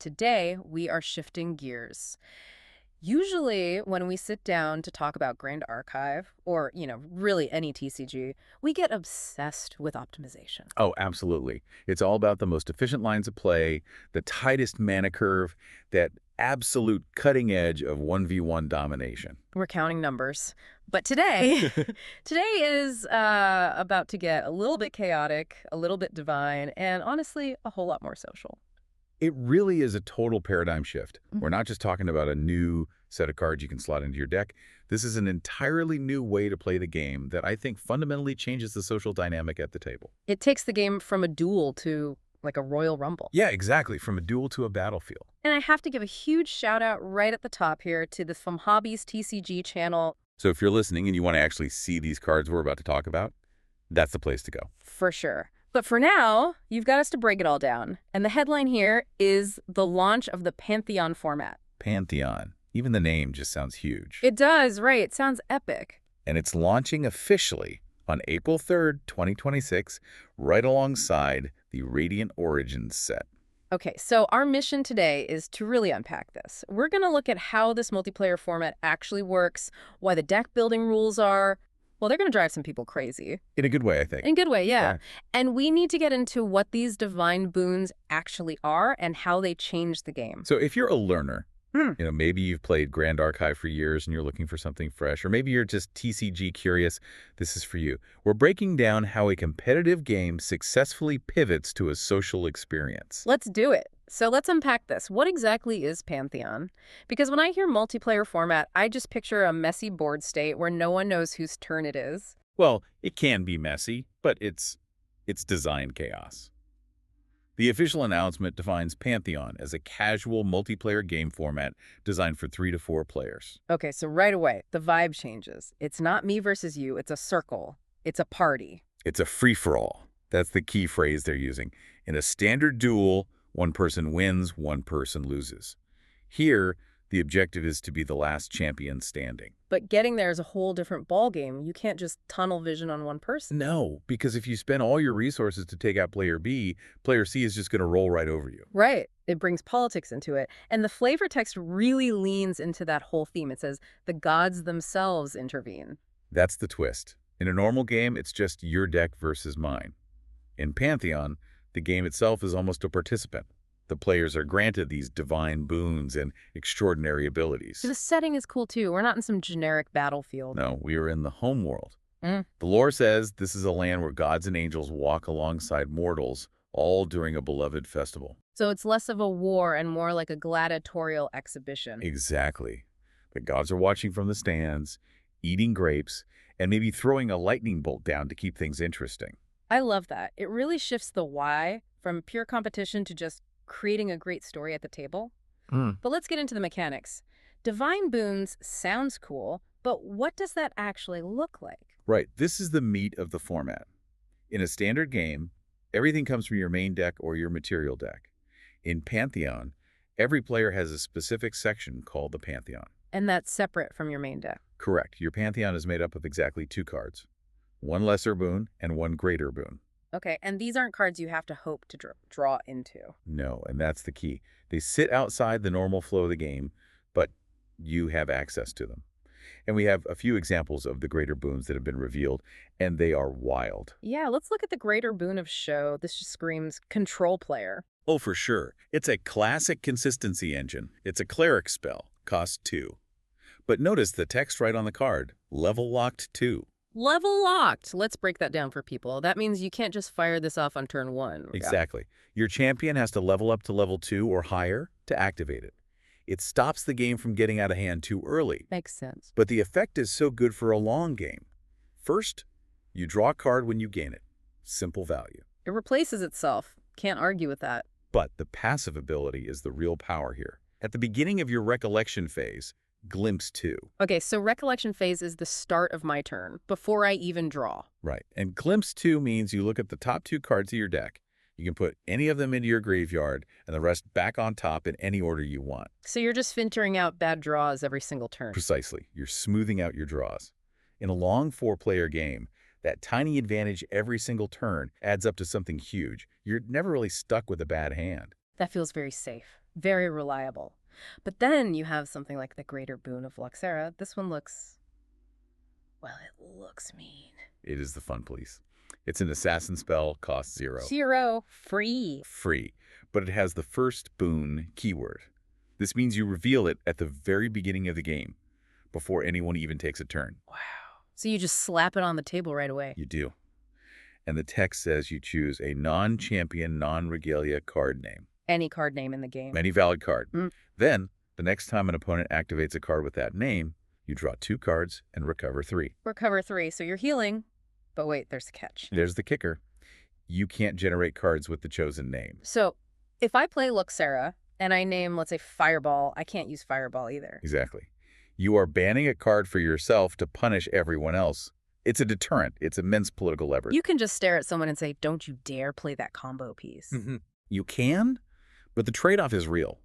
today we are shifting gears. Usually, when we sit down to talk about Grand Archive, or, really any TCG, we get obsessed with optimization. Oh, absolutely. It's all about the most efficient lines of play, the tightest mana curve, that absolute cutting edge of 1v1 domination. We're counting numbers. But today, today is about to get a little bit chaotic, a little bit divine, and honestly, a whole lot more social. It really is a total paradigm shift. We're not just talking about a new set of cards you can slot into your deck. This is an entirely new way to play the game that I think fundamentally changes the social dynamic at the table. It takes the game from a duel to like a Royal Rumble. Yeah, exactly. From a duel to a battlefield. And I have to give a huge shout out right at the top here to the From Hobbies TCG channel. So if you're listening and you want to actually see these cards we're about to talk about, that's the place to go. For sure. But for now, you've got us to break it all down. And the headline here is the launch of the Pantheon format. Pantheon. Even the name just sounds huge. It does, right. It sounds epic. And it's launching officially on April 3rd, 2026, right alongside the Radiant Origins set. Okay, so our mission today is to really unpack this. We're going to look at how this multiplayer format actually works, why the deck building rules are, well, they're going to drive some people crazy. In a good way, I think. In a good way, yeah. Yeah. And we need to get into what these divine boons actually are and how they change the game. So if you're a learner, maybe you've played Grand Archive for years and you're looking for something fresh, or maybe you're just TCG curious, this is for you. We're breaking down how a competitive game successfully pivots to a social experience. Let's do it. So let's unpack this. What exactly is Pantheon? Because when I hear multiplayer format, I just picture a messy board state where no one knows whose turn it is. Well, it can be messy, but it's design chaos. The official announcement defines Pantheon as a casual multiplayer game format designed for 3 to 4 players. Okay, so right away, the vibe changes. It's not me versus you. It's a circle. It's a party. It's a free-for-all. That's the key phrase they're using. In a standard duel, one person wins, one person loses. Here, the objective is to be the last champion standing. But getting there is a whole different ballgame. You can't just tunnel vision on one person. No, because if you spend all your resources to take out player B, player C is just going to roll right over you. Right. It brings politics into it. And the flavor text really leans into that whole theme. It says the gods themselves intervene. That's the twist. In a normal game, it's just your deck versus mine. In Pantheon, the game itself is almost a participant. The players are granted these divine boons and extraordinary abilities. The setting is cool, too. We're not in some generic battlefield. No, we are in the home world. The lore says this is a land where gods and angels walk alongside mortals, all during a beloved festival. So it's less of a war and more like a gladiatorial exhibition. Exactly. The gods are watching from the stands, eating grapes, and maybe throwing a lightning bolt down to keep things interesting. I love that. It really shifts the why from pure competition to just creating a great story at the table. But let's get into the mechanics. Divine boons sounds cool, but what does that actually look like? Right, this is the meat of the format. In a standard game, everything comes from your main deck or your material deck. In Pantheon, every player has a specific section called the Pantheon. And that's separate from your main deck. Correct. Your Pantheon is made up of exactly 2 cards. One lesser boon and one greater boon. Okay, and these aren't cards you have to hope to draw into. No, and that's the key. They sit outside the normal flow of the game, but you have access to them. And we have a few examples of the greater boons that have been revealed, and they are wild. Yeah, let's look at the greater boon of show. This just screams control player. Oh, for sure. It's a classic consistency engine. It's a cleric spell, cost 2. But notice the text right on the card, level locked 2. Level locked. Let's break that down for people. That means you can't just fire this off on turn 1. Exactly. Your champion has to level up to level 2 or higher to activate it. It stops the game from getting out of hand too early. Makes sense. But the effect is so good for a long game. First, you draw a card when you gain it. Simple value. It replaces itself. Can't argue with that. But the passive ability is the real power here. At the beginning of your recollection phase, Glimpse 2. Okay, so recollection phase is the start of my turn, before I even draw. Right. And Glimpse 2 means you look at the top 2 cards of your deck. You can put any of them into your graveyard and the rest back on top in any order you want. So you're just filtering out bad draws every single turn. Precisely. You're smoothing out your draws. In a long 4-player game, that tiny advantage every single turn adds up to something huge. You're never really stuck with a bad hand. That feels very safe. Very reliable. But then you have something like the Greater Boon of Luxera. This one looks, well, it looks mean. It is the fun police. It's an assassin spell, costs 0. 0. Free. Free. But it has the first boon keyword. This means you reveal it at the very beginning of the game, before anyone even takes a turn. Wow. So you just slap it on the table right away. You do. And the text says you choose a non-champion, non-regalia card name. Any card name in the game. Any valid card. Then, the next time an opponent activates a card with that name, you draw 2 cards and recover 3. Recover 3, so you're healing. But wait, there's the catch. There's the kicker. You can't generate cards with the chosen name. So, if I play Luxera and I name, let's say, Fireball, I can't use Fireball either. Exactly. You are banning a card for yourself to punish everyone else. It's a deterrent. It's immense political leverage. You can just stare at someone and say, don't you dare play that combo piece. You can, but the trade-off is real.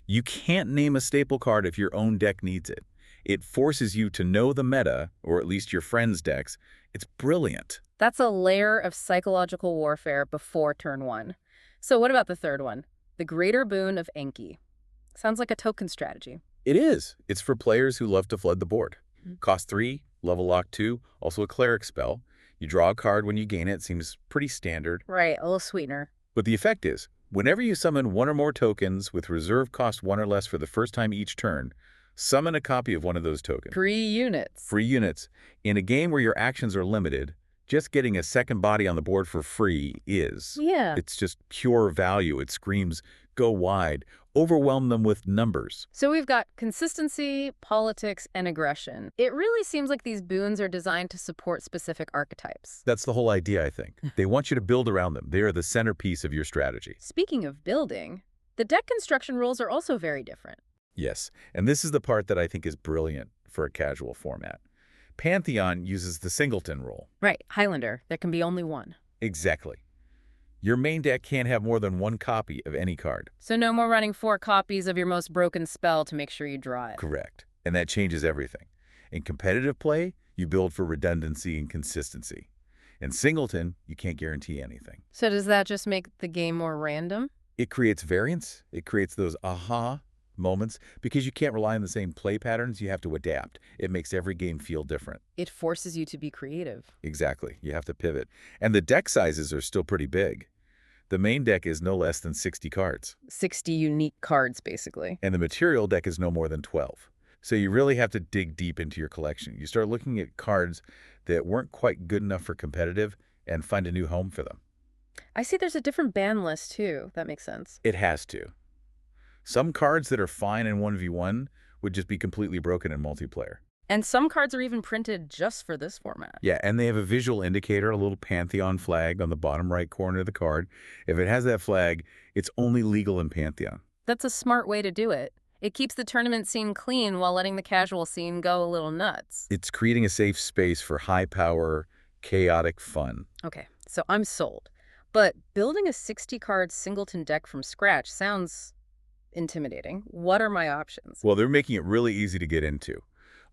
You can't name a staple card if your own deck needs it. It forces you to know the meta, or at least your friends' decks. It's brilliant. That's a layer of psychological warfare before turn 1. So what about the third one? The Greater Boon of Enki. Sounds like a token strategy. It is. It's for players who love to flood the board. Cost 3, level lock 2, also a cleric spell. You draw a card when you gain it. Seems pretty standard. Right, a little sweetener. But the effect is, whenever you summon 1 or more tokens with reserve cost 1 or less for the first time each turn, summon a copy of one of those tokens. Free units. Free units. In a game where your actions are limited, just getting a second body on the board for free is. Yeah. It's just pure value. It screams, go wide. Overwhelm them with numbers. So we've got consistency, politics, and aggression. It really seems like these boons are designed to support specific archetypes. That's the whole idea, I think. They want you to build around them. They are the centerpiece of your strategy. Speaking of building, the deck construction rules are also very different. Yes, and this is the part that I think is brilliant for a casual format. Pantheon uses the singleton rule. Right, Highlander. There can be only one. Exactly. Your main deck can't have more than 1 copy of any card. So no more running 4 copies of your most broken spell to make sure you draw it. Correct. And that changes everything. In competitive play, you build for redundancy and consistency. In singleton, you can't guarantee anything. So does that just make the game more random? It creates variance. It creates those aha moments. Because you can't rely on the same play patterns, you have to adapt. It makes every game feel different. It forces you to be creative. Exactly. You have to pivot. And the deck sizes are still pretty big. The main deck is no less than 60 cards. 60 unique cards, basically. And the material deck is no more than 12. So you really have to dig deep into your collection. You start looking at cards that weren't quite good enough for competitive and find a new home for them. I see there's a different ban list, too. That makes sense. It has to. Some cards that are fine in 1v1 would just be completely broken in multiplayer. And some cards are even printed just for this format. Yeah, and they have a visual indicator, a little Pantheon flag on the bottom right corner of the card. If it has that flag, it's only legal in Pantheon. That's a smart way to do it. It keeps the tournament scene clean while letting the casual scene go a little nuts. It's creating a safe space for high-power, chaotic fun. Okay, so I'm sold. But building a 60-card singleton deck from scratch sounds intimidating. What are my options? Well, they're making it really easy to get into.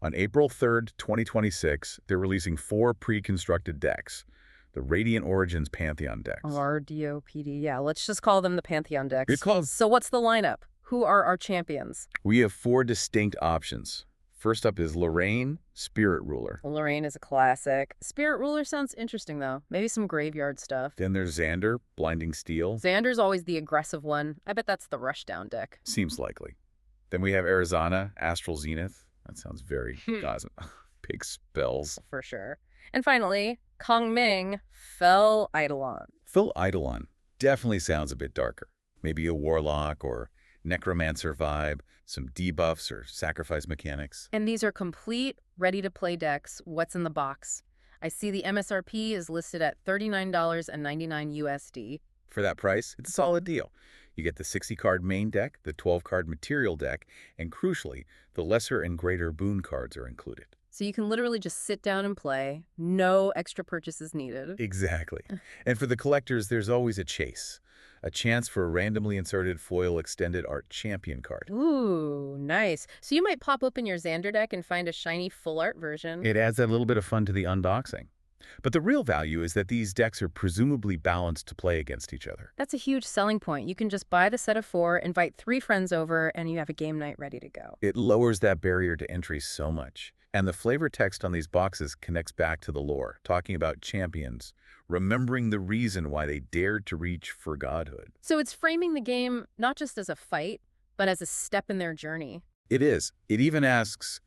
On April 3rd, 2026, they're releasing 4 pre-constructed decks. The Radiant Origins Pantheon decks. RDOPD, yeah. Let's just call them the Pantheon decks. Good call. So what's the lineup? Who are our champions? We have 4 distinct options. First up is Lorraine, Spirit Ruler. Lorraine is a classic. Spirit Ruler sounds interesting, though. Maybe some graveyard stuff. Then there's Xander, Blinding Steel. Xander's always the aggressive one. I bet that's the rushdown deck. Seems likely. Then we have Arizona, Astral Zenith. That sounds very big spells. For sure. And finally, Kong Ming, Fel Eidolon. Fel Eidolon definitely sounds a bit darker. Maybe a Warlock or Necromancer vibe, some debuffs or sacrifice mechanics. And these are complete, ready-to-play decks. What's in the box? I see the MSRP is listed at $39.99 USD. For that price, it's a solid deal. You get the 60-card main deck, the 12-card material deck, and crucially, the lesser and greater boon cards are included. So you can literally just sit down and play. No extra purchases needed. Exactly. And for the collectors, there's always a chase. A chance for a randomly inserted foil extended art champion card. Ooh, nice. So you might pop open your Xander deck and find a shiny full art version. It adds that little bit of fun to the unboxing. But the real value is that these decks are presumably balanced to play against each other. That's a huge selling point. You can just buy the set of 4, invite 3 friends over, and you have a game night ready to go. It lowers that barrier to entry so much. And the flavor text on these boxes connects back to the lore, talking about champions, remembering the reason why they dared to reach for godhood. So it's framing the game not just as a fight, but as a step in their journey. It is. It even asks,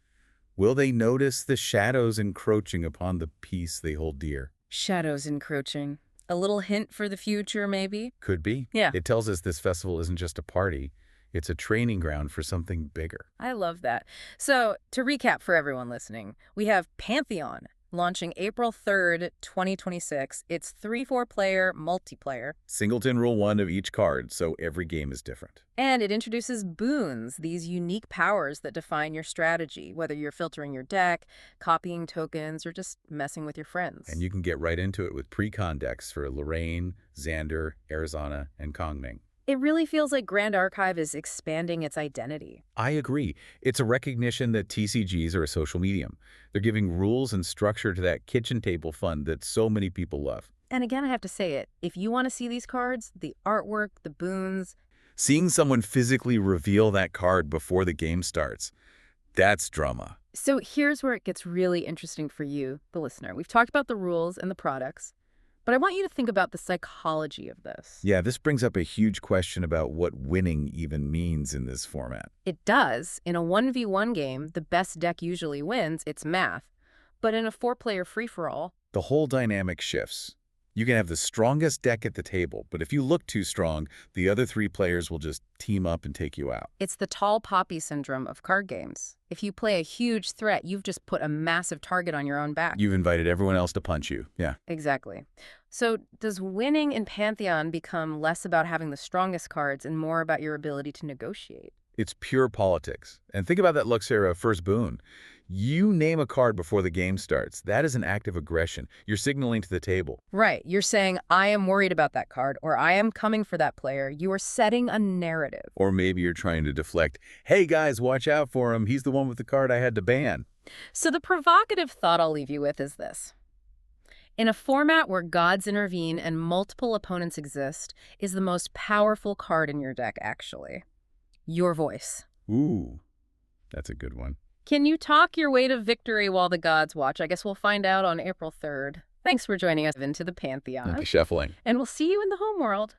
will they notice the shadows encroaching upon the peace they hold dear? Shadows encroaching. A little hint for the future, maybe? Could be. Yeah. It tells us this festival isn't just a party. It's a training ground for something bigger. I love that. So, to recap for everyone listening, we have Pantheon launching April 3rd, 2026. It's 3-4-player multiplayer. Singleton rule 1 of each card, so every game is different. And it introduces boons, these unique powers that define your strategy, whether you're filtering your deck, copying tokens, or just messing with your friends. And you can get right into it with pre-con decks for Lorraine, Xander, Arizona, and Kongming. It really feels like Grand Archive is expanding its identity. I agree. It's a recognition that TCGs are a social medium. They're giving rules and structure to that kitchen table fun that so many people love. And again, I have to say it, if you want to see these cards, the artwork, the boons... Seeing someone physically reveal that card before the game starts, that's drama. So here's where it gets really interesting for you, the listener. We've talked about the rules and the products, but I want you to think about the psychology of this. Yeah, this brings up a huge question about what winning even means in this format. It does. In a 1v1 game, the best deck usually wins. It's math. But in a 4-player free-for-all... the whole dynamic shifts. You can have the strongest deck at the table, but if you look too strong, the other 3 players will just team up and take you out. It's the tall poppy syndrome of card games. If you play a huge threat, you've just put a massive target on your own back. You've invited everyone else to punch you. Yeah. Exactly. So does winning in Pantheon become less about having the strongest cards and more about your ability to negotiate? It's pure politics. And think about that Luxera first boon. You name a card before the game starts. That is an act of aggression. You're signaling to the table. Right. You're saying, I am worried about that card, or I am coming for that player. You are setting a narrative. Or maybe you're trying to deflect, hey guys, watch out for him. He's the one with the card I had to ban. So the provocative thought I'll leave you with is this. In a format where gods intervene and multiple opponents exist, is the most powerful card in your deck, actually. Your voice. Ooh, that's a good one. Can you talk your way to victory while the gods watch? I guess we'll find out on April 3rd. Thanks for joining us into the Pantheon. Happy shuffling. And we'll see you in the home world.